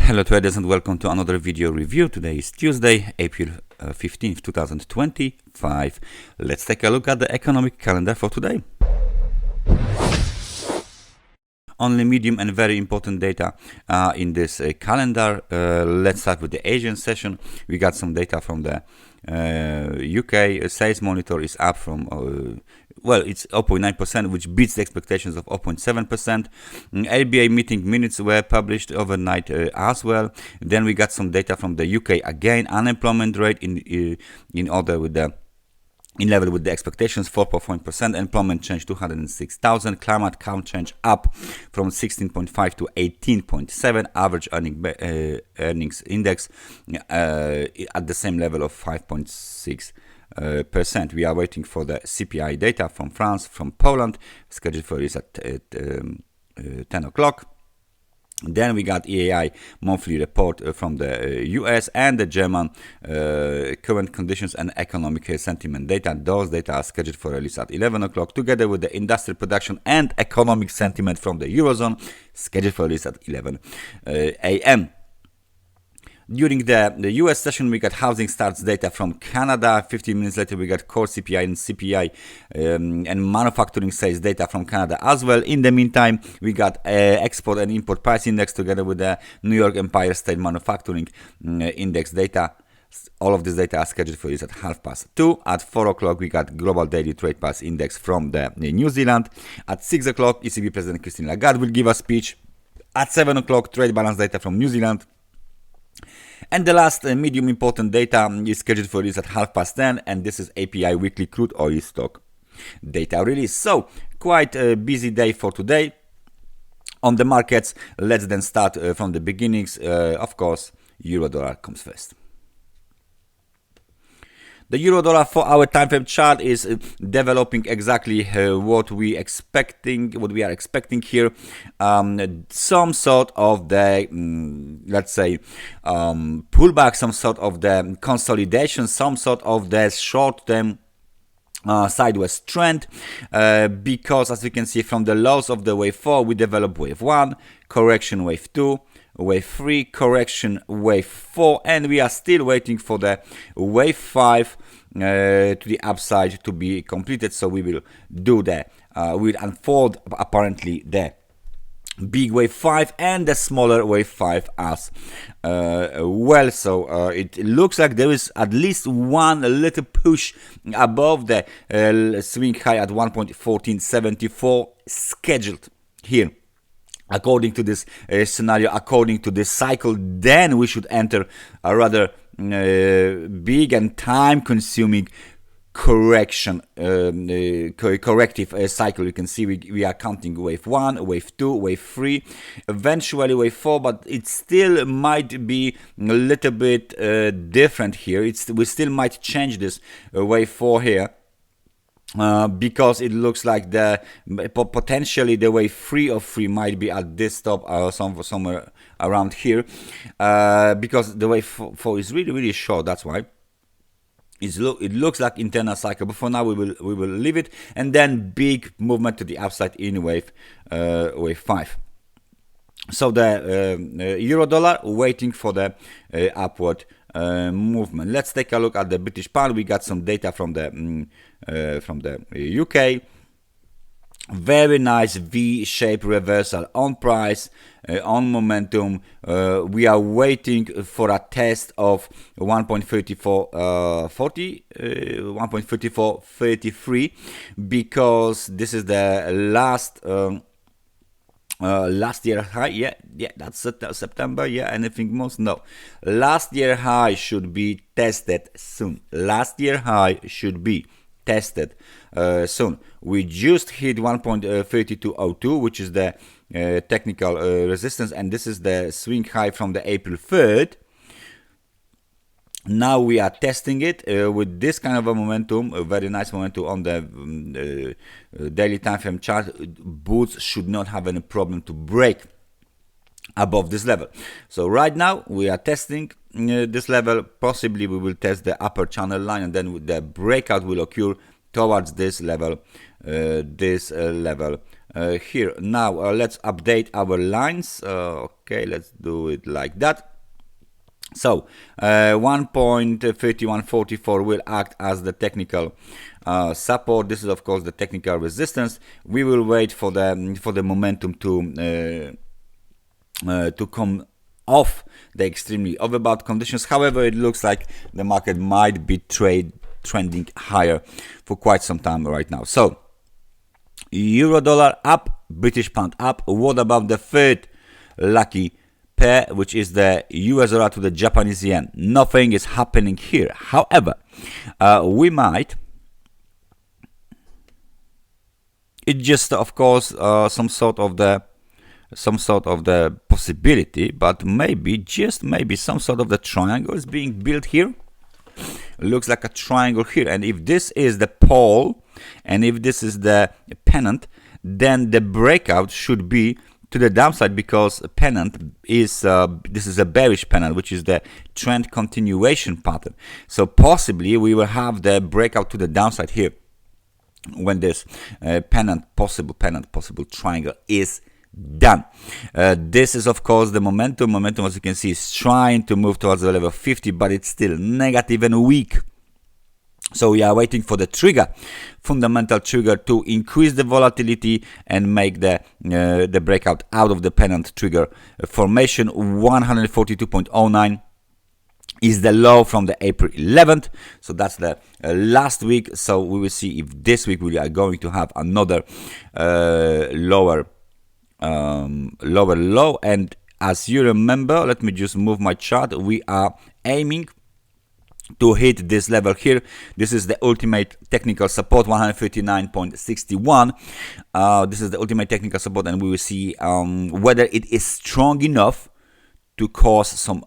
Hello traders and welcome to another video review. Today is Tuesday, April 15th, 2025. Let's take a look at the economic calendar for today. Only medium and very important data in this calendar. Let's start with the Asian session. We got some data from the UK. Sales monitor is up from well, it's 0.9%, which beats the expectations of 0.7%. LBA meeting minutes were published overnight as well. Then we got some data from the UK again. Unemployment rate in level with the expectations, 4.4%. Employment change 206,000. Climate count change up from 16.5 to 18.7. Average earnings index at the same level of 5.6%. We are waiting for the CPI data from France, from Poland, scheduled for this at 10 o'clock. Then we got EAI monthly report from the US and the German current conditions and economic sentiment data. Those data are scheduled for release at 11 o'clock, together with the industrial production and economic sentiment from the Eurozone, scheduled for release at 11 a.m. During the US session, we got housing starts data from Canada. 15 minutes later, we got core CPI and CPI and manufacturing sales data from Canada as well. In the meantime, we got export and import price index together with the New York Empire State Manufacturing Index data. All of this data are scheduled for this at 2:30. At 4 o'clock, we got Global Daily Trade Price Index from the New Zealand. At 6 o'clock, ECB President Christine Lagarde will give a speech. At 7 o'clock, trade balance data from New Zealand. And the last medium important data is scheduled for this at 10:30, and this is API weekly crude oil stock data release. So quite a busy day for today on the markets. Let's then start from the beginnings. Of course, euro-dollar comes first. The euro-dollar 4-hour time frame chart is developing exactly what we are expecting here. Some sort of the, let's say, pullback, some sort of the consolidation, some sort of the short-term sideways trend, because as we can see from the lows of the wave 4, we develop wave 1, correction wave 2, wave 3, correction wave 4, and we are still waiting for the wave 5 to the upside to be completed. So we will do that. We'll unfold apparently the big wave 5 and the smaller wave 5 as well. So it looks like there is at least one little push above the swing high at 1.1474 scheduled here. According to this scenario, according to this cycle, then we should enter a rather big and time-consuming correction, corrective cycle. You can see we are counting wave 1, wave 2, wave 3, eventually wave 4, but it still might be a little bit different here. We still might change this wave 4 here. Because it looks like potentially the wave 3 of 3 might be at this top or somewhere around here, because the wave 4 is really short. That's why it looks like internal cycle. But for now, we will leave it, and then big movement to the upside in wave 5. So the euro dollar waiting for the upward movement. Let's take a look at the British pound. We got some data from the UK. Very nice V-shaped reversal on price, on momentum. We are waiting for a test of 1.3440, 1.3433, because this is the last year high. Yeah, that's September. Yeah, anything most? No. Last year high should be tested soon. Last year high should be tested soon. We just hit 1.3202, which is the technical resistance, and this is the swing high from the April 3rd. Now we are testing it with this kind of a momentum, a very nice momentum on the daily time frame chart. Boots should not have any problem to break above this level. So right now we are testing this level. Possibly we will test the upper channel line, and then the breakout will occur towards this level here. Now let's update our lines. Okay, let's do it like that. So 1.3144 will act as the technical support. This is of course the technical resistance. We will wait for the momentum to come off the extremely overbought conditions. However, it looks like the market might be trending higher for quite some time right now. So euro dollar up, British pound up. What about the third lucky pair, which is the US dollar to the Japanese yen? Nothing is happening here. However, we might, it's just of course some sort of the possibility, but maybe, just maybe, some sort of the triangle is being built here. Looks like a triangle here, and if this is the pole and if this is the pennant, then the breakout should be to the downside, because pennant is this is a bearish pennant, which is the trend continuation pattern. So possibly we will have the breakout to the downside here when this possible triangle is done. This is of course the momentum. Momentum, as you can see, is trying to move towards the level of 50, but it's still negative and weak. So we are waiting for the trigger, fundamental trigger, to increase the volatility and make the breakout out of the pennant trigger formation. 142.09 is the low from the April 11th. So that's the last week. So we will see if this week we are going to have another lower low. And as you remember, let me just move my chart. We are aiming to hit this level here. This is the ultimate technical support, 139.61. This is the ultimate technical support, and we will see whether it is strong enough to cause some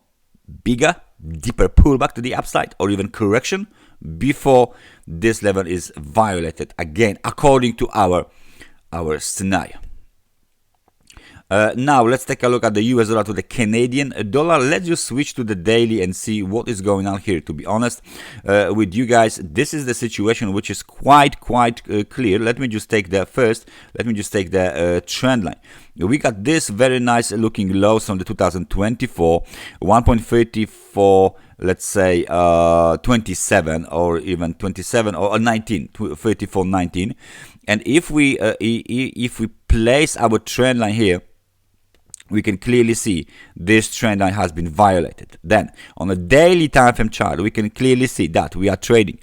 bigger, deeper pullback to the upside or even correction before this level is violated again, according to our scenario. Now let's take a look at the US dollar to the Canadian dollar. Let's just switch to the daily and see what is going on here. To be honest with you guys, this is the situation which is quite clear. Let me just take the trend line. We got this very nice looking low from the 2024, 1.34, let's say 27 or even 27 or 19, 34.19. And if we place our trend line here, we can clearly see this trend line has been violated. Then on a daily time frame chart, we can clearly see that we are trading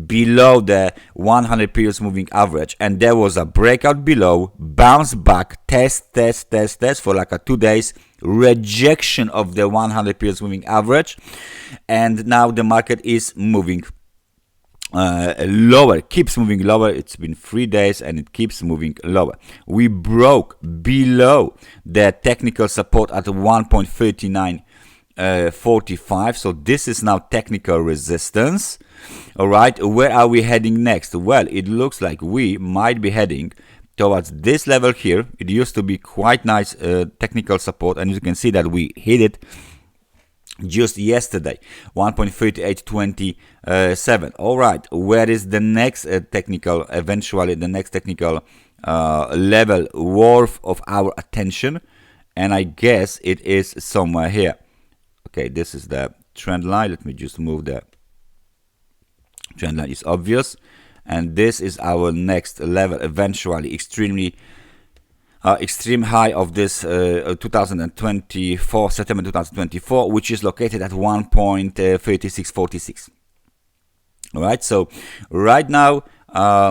below the 100 periods moving average, and there was a breakout below, bounce back, test for like a 2 days, rejection of the 100 periods moving average, and now the market is moving lower, keeps moving lower. It's been 3 days and it keeps moving lower. We broke below the technical support at 1.3945. So this is now technical resistance. All right, where are we heading next? Well, it looks like we might be heading towards this level here. It used to be quite nice technical support, and you can see that we hit it just yesterday, 1.3827. All right, where is the next technical, eventually the next technical level worth of our attention? And I guess it is somewhere here. Okay, this is the trend line. Let me just move the trend line. It's obvious, and this is our next level, eventually extreme high of this 2024, September 2024, which is located at 1.3646. All right, so right now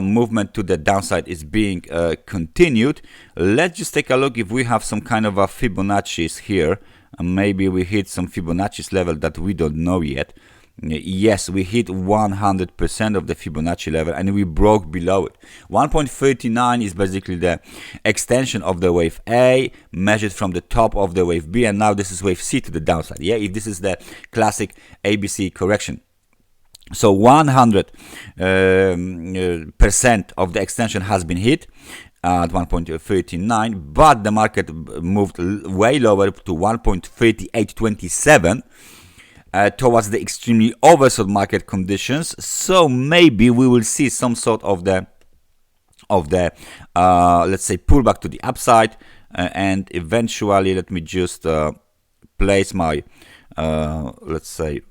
movement to the downside is being continued. Let's just take a look if we have some kind of a Fibonacci's here, and maybe we hit some Fibonacci's level that we don't know yet. Yes, we hit 100% of the Fibonacci level, and we broke below it. 1.39 is basically the extension of the wave A measured from the top of the wave B, and now this is wave C to the downside. Yeah, if this is the classic ABC correction. So 100% of the extension has been hit at 1.39, but the market moved way lower to 1.3827. Towards the extremely oversold market conditions. So maybe we will see some sort of the of the let's say pullback to the upside, and eventually let me just place my let's say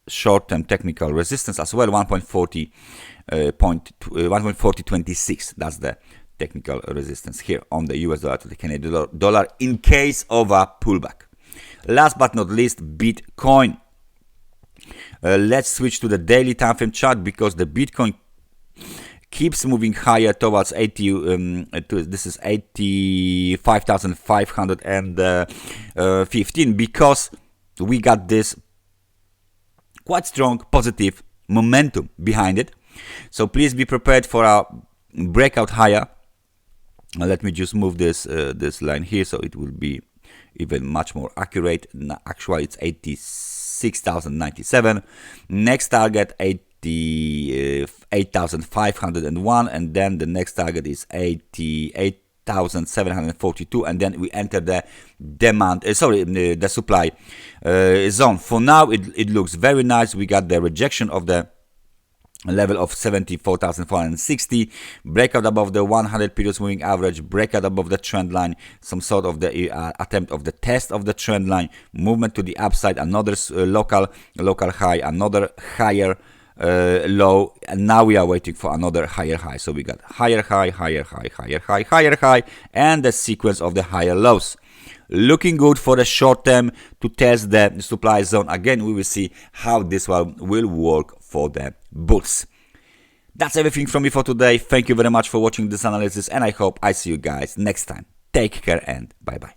short-term technical resistance as well, 1.4026. That's the technical resistance here on the US dollar to the Canadian dollar in case of a pullback. Last but not least, Bitcoin. Let's switch to the daily time frame chart, because the Bitcoin keeps moving higher towards 80. This is 85,515, because we got this quite strong positive momentum behind it. So please be prepared for a breakout higher. Let me just move this this line here so it will be even much more accurate. Actually, it's 86,097. Next target 88,501, and then the next target is 88,742, and then we enter the demand the supply zone. For now it looks very nice. We got the rejection of the level of 74,460, breakout above the 100 periods moving average, breakout above the trend line, some sort of the attempt of the test of the trend line, movement to the upside, another local high, another higher low, and now we are waiting for another higher high. So we got higher high, higher high, higher high, higher high, and the sequence of the higher lows. Looking good for the short term to test the supply zone. Again, we will see how this one will work for the bulls. That's everything from me for today. Thank you very much for watching this analysis, and I hope I see you guys next time. Take care and bye bye.